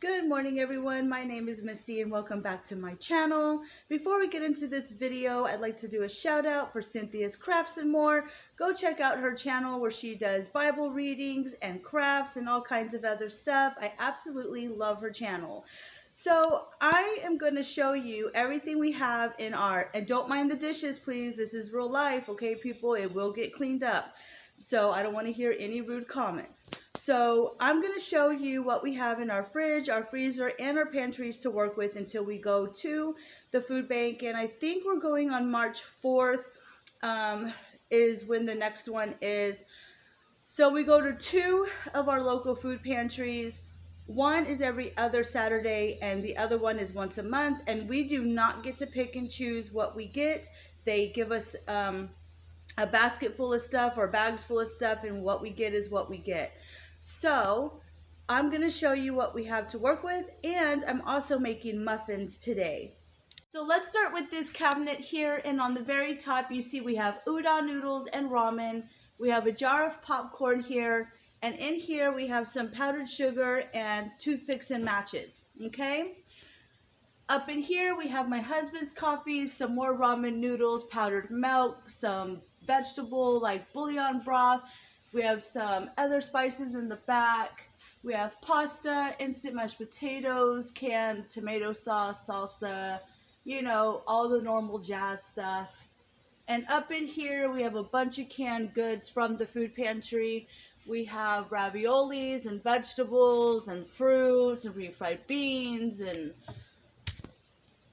Good morning everyone, my name is Misty and welcome back to my channel. Before we get into this video, I'd like to do a shout out for Cynthia's Crafts and More. Go check out her channel where she does Bible readings and crafts and all kinds of other stuff. I absolutely love her channel. So I am going to show you everything we have in our, and don't mind the dishes please, this is real life, okay people, it will get cleaned up. So I don't want to hear any rude comments. So I'm going to show you what we have in our fridge, our freezer, and our pantries to work with until we go to the food bank. And I think we're going on March 4th is when the next one is. So we go to two of our local food pantries. One is every other Saturday and the other one is once a month. And we do not get to pick and choose what we get. They give us a basket full of stuff or bags full of stuff, and what we get is what we get. So I'm going to show you what we have to work with, and I'm also making muffins today. So let's start with this cabinet here, and on the very top you see we have udon noodles and ramen. We have a jar of popcorn here, and in here we have some powdered sugar and toothpicks and matches, okay? Up in here we have my husband's coffee, some more ramen noodles, powdered milk, some vegetable like bouillon broth. We have some other spices in the back. We have pasta, instant mashed potatoes, canned tomato sauce, salsa, you know, all the normal jazz stuff. And up in here we have a bunch of canned goods from the food pantry. We have raviolis and vegetables and fruits and refried beans and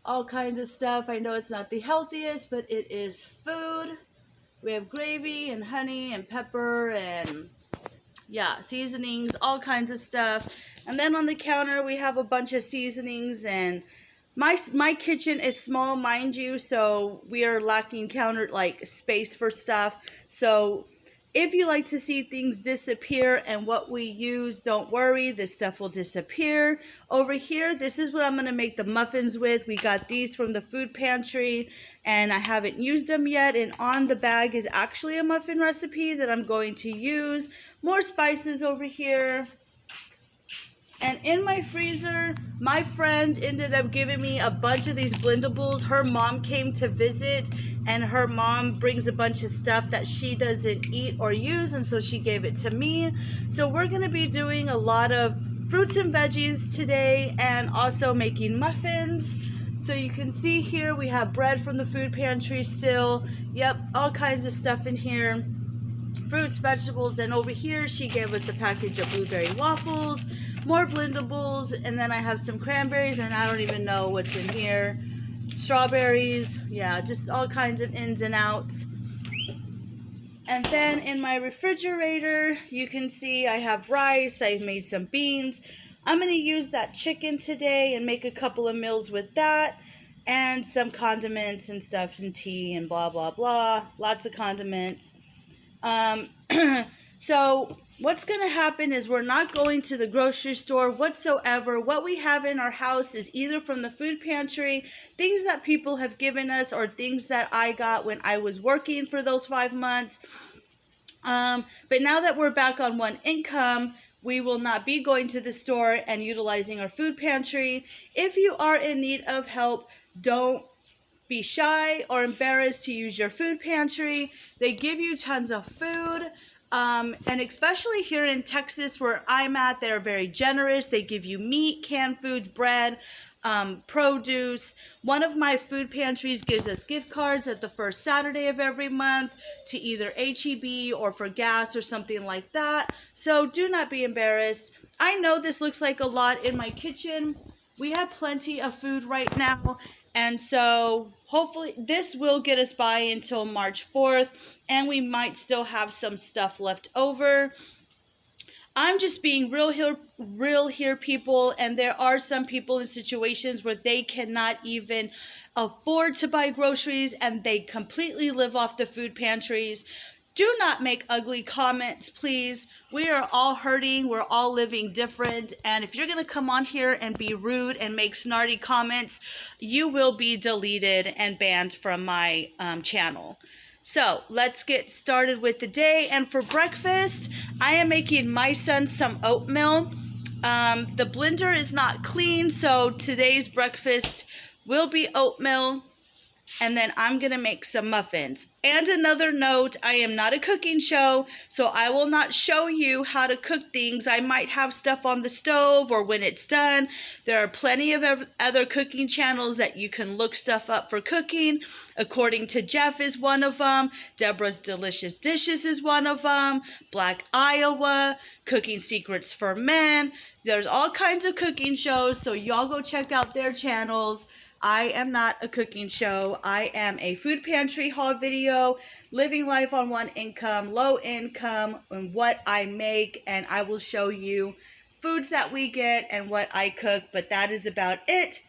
all kinds of stuff. I know it's not the healthiest, but it is food. We have gravy and honey and pepper and yeah, seasonings, all kinds of stuff. And then on the counter we have a bunch of seasonings, and my kitchen is small, mind you, so we are lacking counter like space for stuff. So if you like to see things disappear and what we use, don't worry, this stuff will disappear. Over here, this is what I'm going to make the muffins with. We got these from the food pantry and I haven't used them yet. And on the bag is actually a muffin recipe that I'm going to use. More spices over here. And in my freezer, my friend ended up giving me a bunch of these blendables. Her mom came to visit, and her mom brings a bunch of stuff that she doesn't eat or use, and so she gave it to me. So we're going to be doing a lot of fruits and veggies today and also making muffins. So you can see here we have bread from the food pantry still. Yep, all kinds of stuff in here. Fruits, vegetables, and over here she gave us a package of blueberry waffles. More blendables, and then I have some cranberries, and I don't even know what's in here. Strawberries, yeah, just all kinds of ins and outs. And then in my refrigerator, you can see I have rice, I've made some beans. I'm going to use that chicken today and make a couple of meals with that. And some condiments and stuff and tea and blah, blah, blah. Lots of condiments. So what's going to happen is we're not going to the grocery store whatsoever. What we have in our house is either from the food pantry, things that people have given us, or things that I got when I was working for those 5 months. But now that we're back on one income, we will not be going to the store and utilizing our food pantry. If you are in need of help, don't be shy or embarrassed to use your food pantry. They give you tons of food. And especially here in Texas where I'm at, they're very generous. They give you meat, canned foods, bread, produce. One of my food pantries gives us gift cards at the first Saturday of every month to either HEB or for gas or something like that. So do not be embarrassed. I know this looks like a lot in my kitchen. We have plenty of food right now. And so hopefully this will get us by until March 4th, and we might still have some stuff left over. I'm just being real here, people, and there are some people in situations where they cannot even afford to buy groceries and they completely live off the food pantries. Do not make ugly comments, please. We are all hurting. We're all living different. And if you're going to come on here and be rude and make snarty comments, you will be deleted and banned from my channel. So let's get started with the day. And for breakfast, I am making my son some oatmeal. The blender is not clean, so today's breakfast will be oatmeal. And then I'm going to make some muffins. And another note, I am not a cooking show, so I will not show you how to cook things. I might have stuff on the stove or when it's done. There are plenty of other cooking channels that you can look stuff up for cooking. According to Jeff is one of them. Deborah's Delicious Dishes is one of them. Black Iowa, Cooking Secrets for Men. There's all kinds of cooking shows, so y'all go check out their channels. I am not a cooking show. I am a food pantry haul video, living life on one income, low income, and what I make, and I will show you foods that we get and what I cook, but that is about it.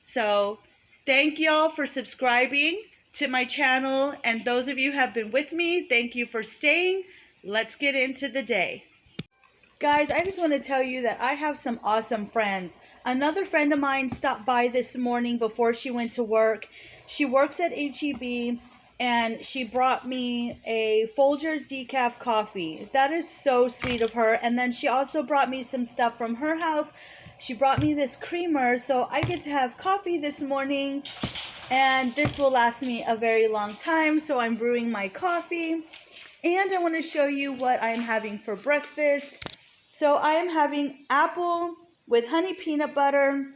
So thank y'all for subscribing to my channel, and those of you who have been with me, thank you for staying. Let's get into the day. Guys, I just want to tell you that I have some awesome friends. Another friend of mine stopped by this morning before she went to work. She works at H-E-B, and she brought me a Folgers decaf coffee. That is so sweet of her. And then she also brought me some stuff from her house. She brought me this creamer, so I get to have coffee this morning. And this will last me a very long time, so I'm brewing my coffee. And I want to show you what I'm having for breakfast. So I am having apple with honey peanut butter,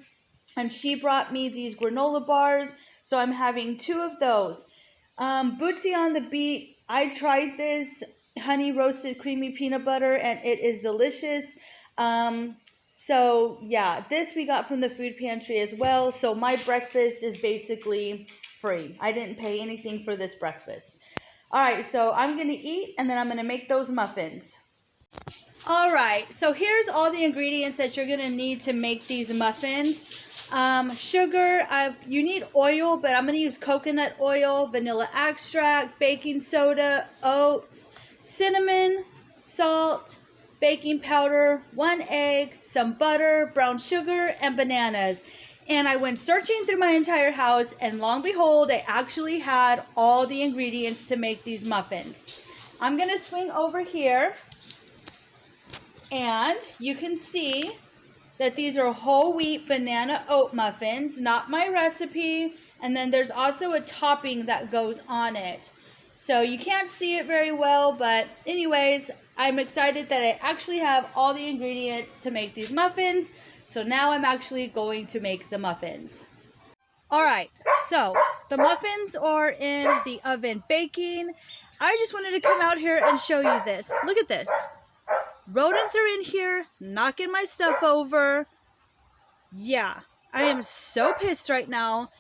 and she brought me these granola bars, so I'm having 2 of those. Bootsy on the Beat, I tried this honey roasted creamy peanut butter, and it is delicious. So yeah, this we got from the food pantry as well, so my breakfast is basically free. I didn't pay anything for this breakfast. Alright, so I'm going to eat, and then I'm going to make those muffins. Alright, so here's all the ingredients that you're going to need to make these muffins. Sugar, you need oil, but I'm going to use coconut oil, vanilla extract, baking soda, oats, cinnamon, salt, baking powder, 1 egg, some butter, brown sugar, and bananas. And I went searching through my entire house, and long behold, I actually had all the ingredients to make these muffins. I'm going to swing over here. And you can see that these are whole wheat banana oat muffins, not my recipe. And then there's also a topping that goes on it. So you can't see it very well, but anyways, I'm excited that I actually have all the ingredients to make these muffins. So now I'm actually going to make the muffins. Alright, so the muffins are in the oven baking. I just wanted to come out here and show you this. Look at this. Rodents are in here knocking my stuff over. Yeah, I am so pissed right now.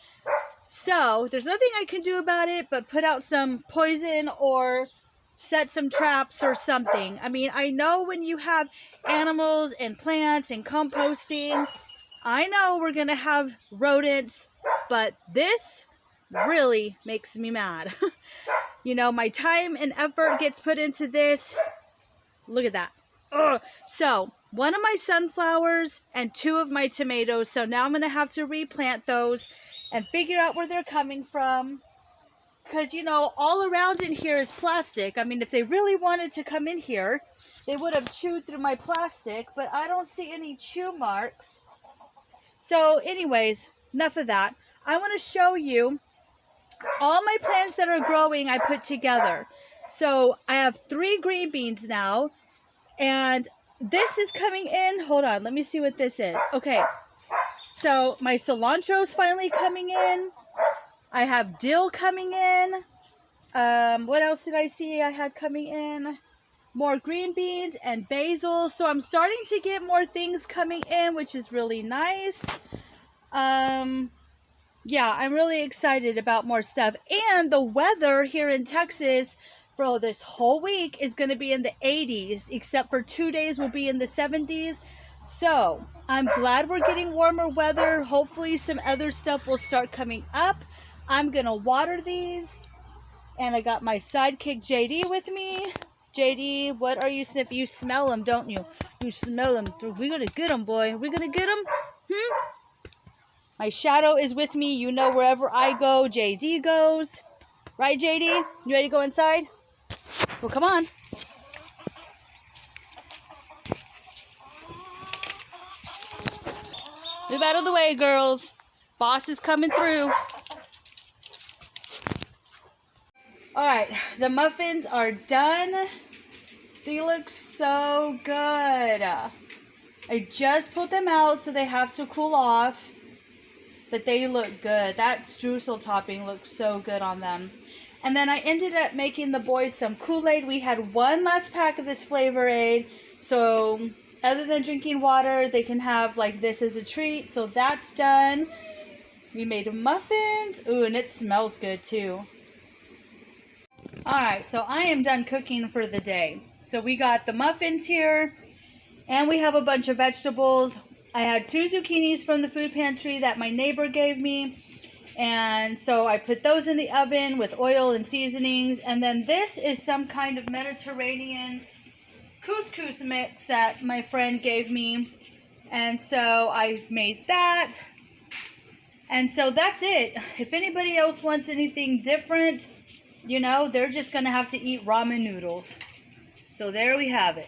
So there's nothing I can do about it but put out some poison or set some traps or something. I mean, I know when you have animals and plants and composting, I know we're going to have rodents, but this really makes me mad. You know, my time and effort gets put into this. Look at that. Ugh. So 1 of my sunflowers and 2 of my tomatoes. So now I'm going to have to replant those and figure out where they're coming from. Because, you know, all around in here is plastic. I mean, if they really wanted to come in here, they would have chewed through my plastic. But I don't see any chew marks. So anyways, enough of that. I want to show you all my plants that are growing I put together. So I have 3 green beans now. And this is coming in. Hold on. Let me see what this is. Okay. So my cilantro's finally coming in. I have dill coming in. What else did I see I had coming in? More green beans and basil. So I'm starting to get more things coming in, which is really nice. Yeah, I'm really excited about more stuff. And the weather here in Texas, bro, this whole week is going to be in the 80s, except for 2 days will be in the 70s. So I'm glad we're getting warmer weather. Hopefully some other stuff will start coming up. I'm going to water these. And I got my sidekick JD with me. JD, what are you sniffing? You smell them, don't you? You smell them. We're going to get them, boy. We're going to get them. My shadow is with me. You know, wherever I go, JD goes. Right, JD? You ready to go inside? Well, come on. Move out of the way, girls. Boss is coming through. Alright, the muffins are done. They look so good. I just pulled them out so they have to cool off. But they look good. That streusel topping looks so good on them. And then I ended up making the boys some Kool-Aid. We had one last pack of this Flavor Aid. So other than drinking water, they can have like this as a treat. So that's done. We made muffins. Ooh, and it smells good too. Alright, so I am done cooking for the day. So we got the muffins here. And we have a bunch of vegetables. I had 2 zucchinis from the food pantry that my neighbor gave me. And so I put those in the oven with oil and seasonings. And then this is some kind of Mediterranean couscous mix that my friend gave me. And so I made that. And so that's it. If anybody else wants anything different, you know, they're just going to have to eat ramen noodles. So there we have it.